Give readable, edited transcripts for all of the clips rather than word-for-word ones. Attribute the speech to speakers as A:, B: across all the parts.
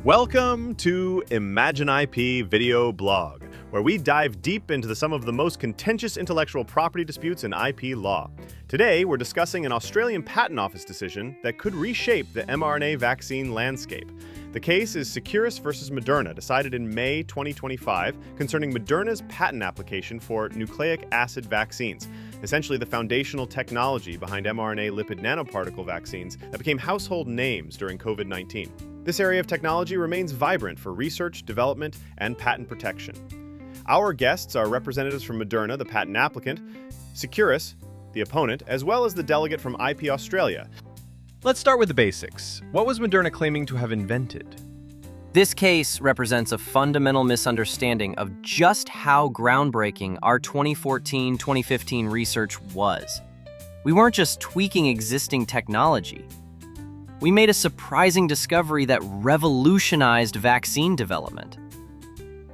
A: Welcome to Imagine IP Video Blog, where we dive deep into some of the most contentious intellectual property disputes in IP law. Today, we're discussing an Australian Patent Office decision that could reshape the mRNA vaccine landscape. The case is Seqirus versus Moderna, decided in May 2025, concerning Moderna's patent application for nucleic acid vaccines, essentially the foundational technology behind mRNA lipid nanoparticle vaccines that became household names during COVID-19. This area of technology remains vibrant for research, development, and patent protection. Our guests are representatives from Moderna, the patent applicant, Seqirus, the opponent, as well as the delegate from IP Australia.
B: Let's start with the basics. What was Moderna claiming to have invented?
C: This case represents a fundamental misunderstanding of just how groundbreaking our 2014-2015 research was. We weren't just tweaking existing technology. We made a surprising discovery that revolutionized vaccine development.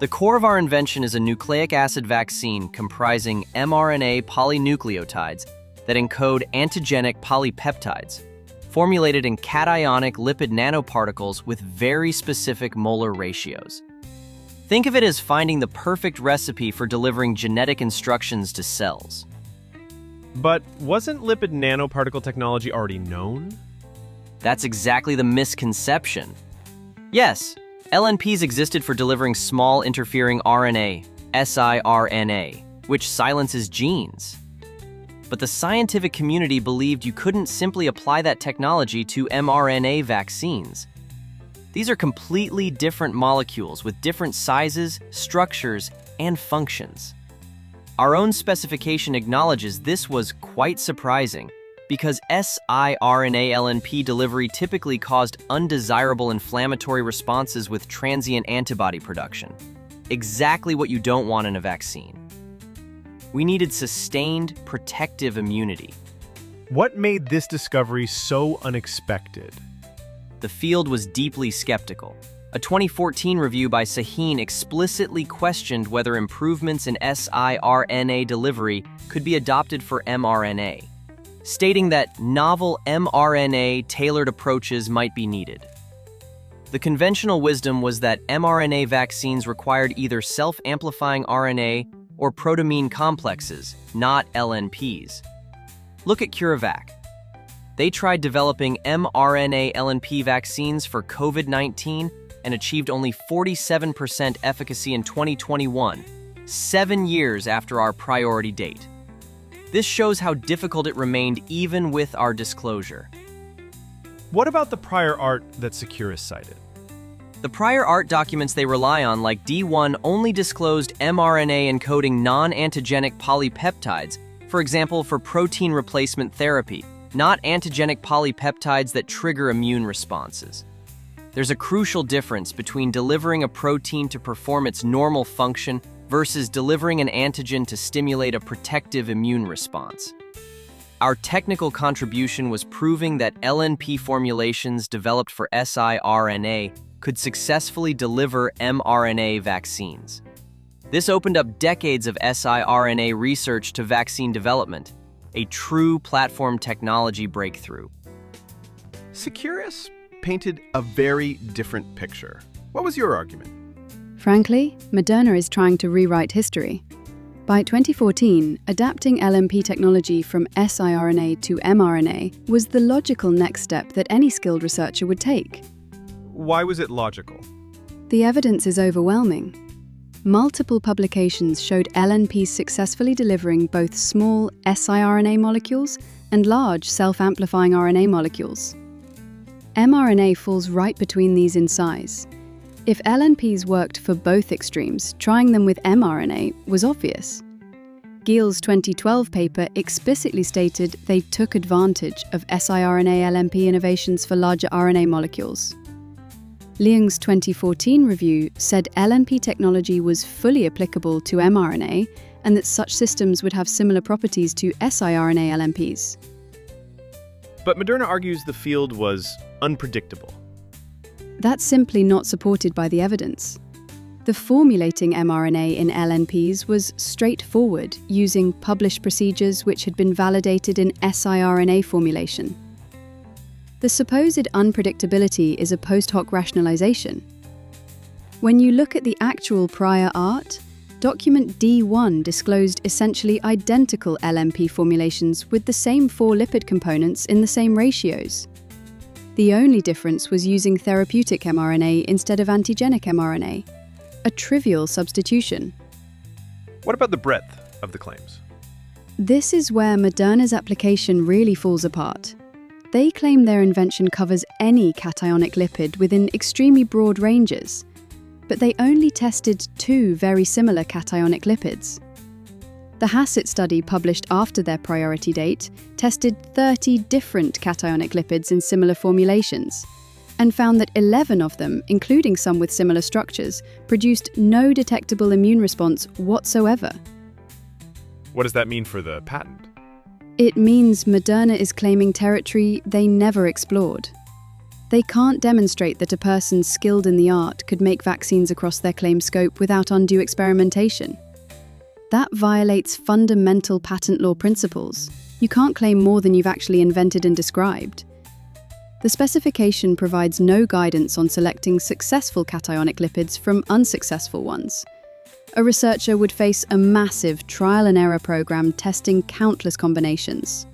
C: The core of our invention is a nucleic acid vaccine comprising mRNA polynucleotides that encode antigenic polypeptides, formulated in cationic lipid nanoparticles with very specific molar ratios. Think of it as finding the perfect recipe for delivering genetic instructions to cells.
B: But wasn't lipid nanoparticle technology already known?
C: That's exactly the misconception. Yes, LNPs existed for delivering small interfering RNA, siRNA, which silences genes. But the scientific community believed you couldn't simply apply that technology to mRNA vaccines. These are completely different molecules with different sizes, structures, and functions. Our own specification acknowledges this was quite surprising, because siRNA LNP delivery typically caused undesirable inflammatory responses with transient antibody production. Exactly what you don't want in a vaccine. We needed sustained protective immunity.
B: What made this discovery so unexpected?
C: The field was deeply skeptical. A 2014 review by Sahin explicitly questioned whether improvements in siRNA delivery could be adopted for mRNA, stating that novel mRNA-tailored approaches might be needed. The conventional wisdom was that mRNA vaccines required either self-amplifying RNA or protamine complexes, not LNPs. Look at CureVac. They tried developing mRNA LNP vaccines for COVID-19 and achieved only 47% efficacy in 2021, 7 years after our priority date. This shows how difficult it remained even with our disclosure.
B: What about the prior art that Seqirus cited?
C: The prior art documents they rely on, like D1, only disclosed mRNA encoding non-antigenic polypeptides, for example, for protein replacement therapy, not antigenic polypeptides that trigger immune responses. There's a crucial difference between delivering a protein to perform its normal function versus delivering an antigen to stimulate a protective immune response. Our technical contribution was proving that LNP formulations developed for siRNA could successfully deliver mRNA vaccines. This opened up decades of siRNA research to vaccine development, a true platform technology breakthrough.
A: Seqirus painted a very different picture. What was your argument?
D: Frankly, Moderna is trying to rewrite history. By 2014, adapting LNP technology from siRNA to mRNA was the logical next step that any skilled researcher would take.
B: Why was it logical?
D: The evidence is overwhelming. Multiple publications showed LNPs successfully delivering both small siRNA molecules and large self-amplifying RNA molecules. mRNA falls right between these in size. If LNPs worked for both extremes, trying them with mRNA was obvious. Giel's 2012 paper explicitly stated they took advantage of siRNA LNP innovations for larger RNA molecules. Leung's 2014 review said LNP technology was fully applicable to mRNA and that such systems would have similar properties to siRNA LNPs.
A: But Moderna argues the field was unpredictable.
D: That's simply not supported by the evidence. The formulating mRNA in LNPs was straightforward, using published procedures which had been validated in siRNA formulation. The supposed unpredictability is a post hoc rationalization. When you look at the actual prior art, document D1 disclosed essentially identical LNP formulations with the same 4 lipid components in the same ratios. The only difference was using therapeutic mRNA instead of antigenic mRNA, a trivial substitution.
B: What about the breadth of the claims?
D: This is where Moderna's application really falls apart. They claim their invention covers any cationic lipid within extremely broad ranges, but they only tested 2 very similar cationic lipids. The Hassett study, published after their priority date, tested 30 different cationic lipids in similar formulations, and found that 11 of them, including some with similar structures, produced no detectable immune response whatsoever.
B: What does that mean for the patent?
D: It means Moderna is claiming territory they never explored. They can't demonstrate that a person skilled in the art could make vaccines across their claim scope without undue experimentation. That violates fundamental patent law principles. You can't claim more than you've actually invented and described. The specification provides no guidance on selecting successful cationic lipids from unsuccessful ones. A researcher would face a massive trial and error program testing countless combinations.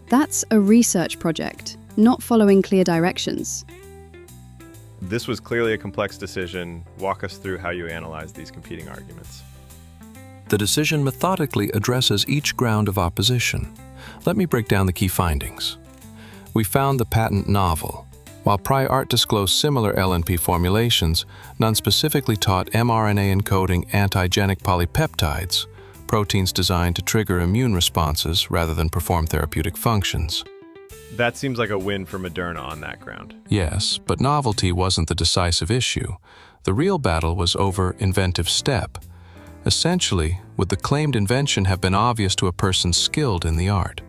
D: That's a research project, not following clear directions.
A: This was clearly a complex decision. Walk us through how you analyzed these competing arguments.
E: The decision methodically addresses each ground of opposition. Let me break down the key findings. We found the patent novel. While prior art disclosed similar LNP formulations, none specifically taught mRNA encoding antigenic polypeptides, proteins designed to trigger immune responses rather than perform therapeutic functions.
A: That seems like a win for Moderna on that ground.
E: Yes, but novelty wasn't the decisive issue. The real battle was over inventive step. Essentially, would the claimed invention have been obvious to a person skilled in the art?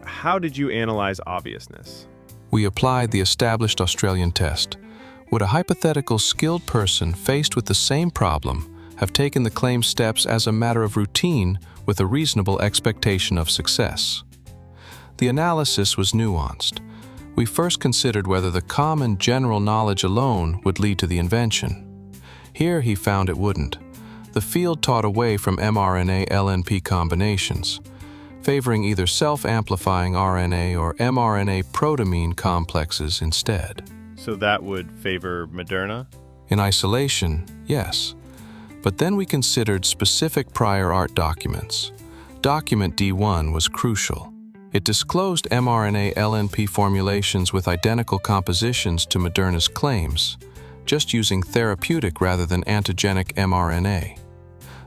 A: How did you analyze obviousness?
E: We applied the established Australian test. Would a hypothetical skilled person faced with the same problem have taken the claimed steps as a matter of routine with a reasonable expectation of success? The analysis was nuanced. We first considered whether the common general knowledge alone would lead to the invention. Here he found it wouldn't. The field taught away from mRNA-LNP combinations, favoring either self-amplifying RNA or mRNA protamine complexes instead.
A: So that would favor Moderna?
E: In isolation, yes. But then we considered specific prior art documents. Document D1 was crucial. It disclosed mRNA-LNP formulations with identical compositions to Moderna's claims, just using therapeutic rather than antigenic mRNA.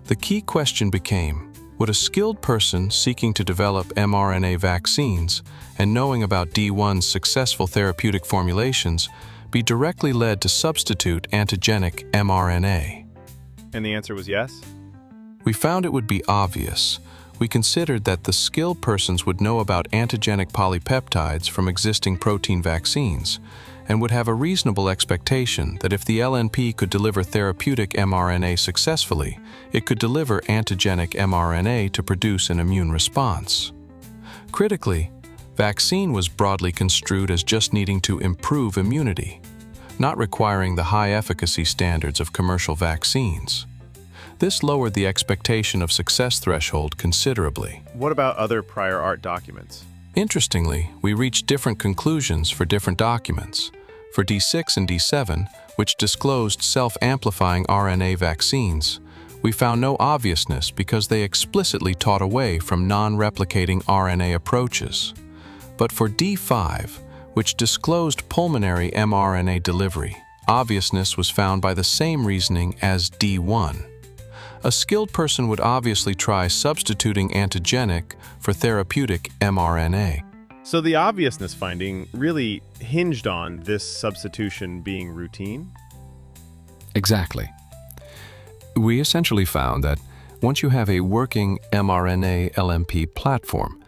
E: The key question became, would a skilled person seeking to develop mRNA vaccines and knowing about D1's successful therapeutic formulations be directly led to substitute antigenic mRNA?
A: And the answer was yes?
E: We found it would be obvious. We considered that the skilled persons would know about antigenic polypeptides from existing protein vaccines and would have a reasonable expectation that if the LNP could deliver therapeutic mRNA successfully, it could deliver antigenic mRNA to produce an immune response. Critically, vaccine was broadly construed as just needing to improve immunity, not requiring the high efficacy standards of commercial vaccines. This lowered the expectation of success threshold considerably.
A: What about other prior art documents?
E: Interestingly, we reached different conclusions for different documents. For D6 and D7, which disclosed self-amplifying RNA vaccines, we found no obviousness because they explicitly taught away from non-replicating RNA approaches. But for D5, which disclosed pulmonary mRNA delivery, obviousness was found by the same reasoning as D1. A skilled person would obviously try substituting antigenic for therapeutic mRNA.
A: So the obviousness finding really hinged on this substitution being routine?
E: Exactly. We essentially found that once you have a working mRNA-LNP platform,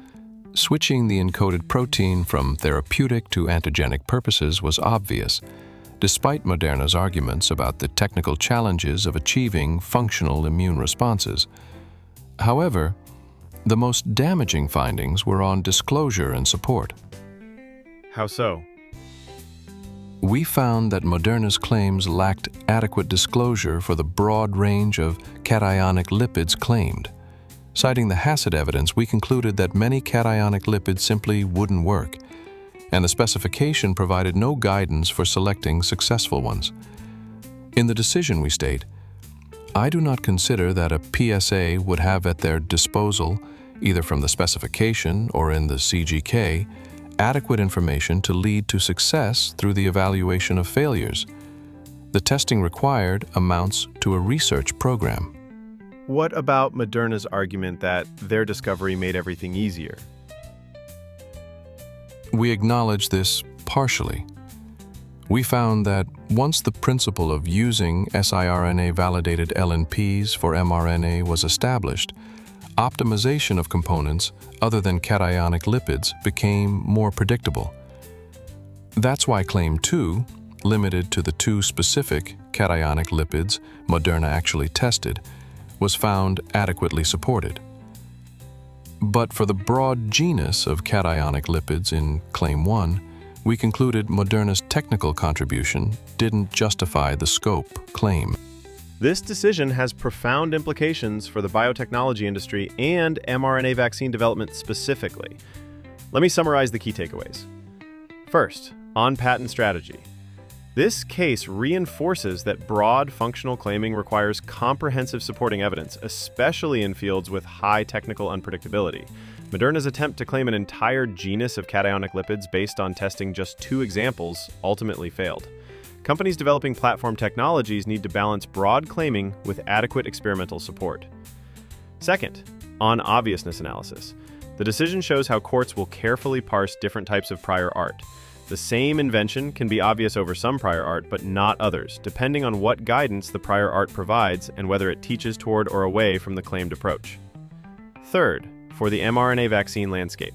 E: switching the encoded protein from therapeutic to antigenic purposes was obvious, despite Moderna's arguments about the technical challenges of achieving functional immune responses. However, the most damaging findings were on disclosure and support.
A: How so?
E: We found that Moderna's claims lacked adequate disclosure for the broad range of cationic lipids claimed. Citing the HACCP evidence, we concluded that many cationic lipids simply wouldn't work, and the specification provided no guidance for selecting successful ones. In the decision, we state, I do not consider that a PSA would have at their disposal, either from the specification or in the CGK, adequate information to lead to success through the evaluation of failures. The testing required amounts to a research program.
A: What about Moderna's argument that their discovery made everything easier?
E: We acknowledge this partially. We found that once the principle of using siRNA-validated LNPs for mRNA was established, optimization of components other than cationic lipids became more predictable. That's why Claim 2, limited to the 2 specific cationic lipids Moderna actually tested, was found adequately supported. But for the broad genus of cationic lipids in Claim 1, we concluded Moderna's technical contribution didn't justify the scope claim.
A: This decision has profound implications for the biotechnology industry and mRNA vaccine development specifically. Let me summarize the key takeaways. First, on patent strategy. This case reinforces that broad functional claiming requires comprehensive supporting evidence, especially in fields with high technical unpredictability. Moderna's attempt to claim an entire genus of cationic lipids based on testing just 2 examples ultimately failed. Companies developing platform technologies need to balance broad claiming with adequate experimental support. Second, on obviousness analysis. The decision shows how courts will carefully parse different types of prior art. The same invention can be obvious over some prior art, but not others, depending on what guidance the prior art provides and whether it teaches toward or away from the claimed approach. Third, for the mRNA vaccine landscape.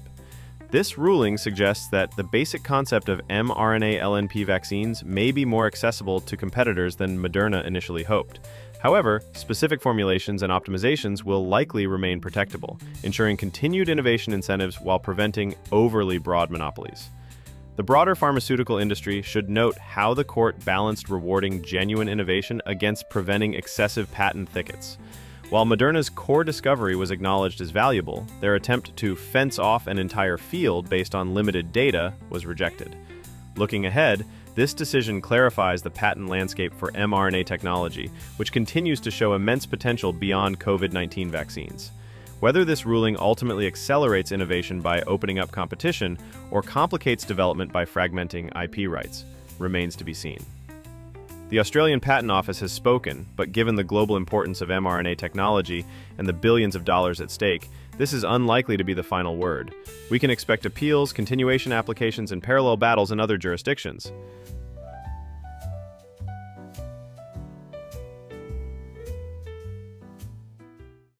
A: This ruling suggests that the basic concept of mRNA LNP vaccines may be more accessible to competitors than Moderna initially hoped. However, specific formulations and optimizations will likely remain protectable, ensuring continued innovation incentives while preventing overly broad monopolies. The broader pharmaceutical industry should note how the court balanced rewarding genuine innovation against preventing excessive patent thickets. While Moderna's core discovery was acknowledged as valuable, their attempt to fence off an entire field based on limited data was rejected. Looking ahead, this decision clarifies the patent landscape for mRNA technology, which continues to show immense potential beyond COVID-19 vaccines. Whether this ruling ultimately accelerates innovation by opening up competition or complicates development by fragmenting IP rights remains to be seen. The Australian Patent Office has spoken, but given the global importance of mRNA technology and the billions of dollars at stake, this is unlikely to be the final word. We can expect appeals, continuation applications, and parallel battles in other jurisdictions.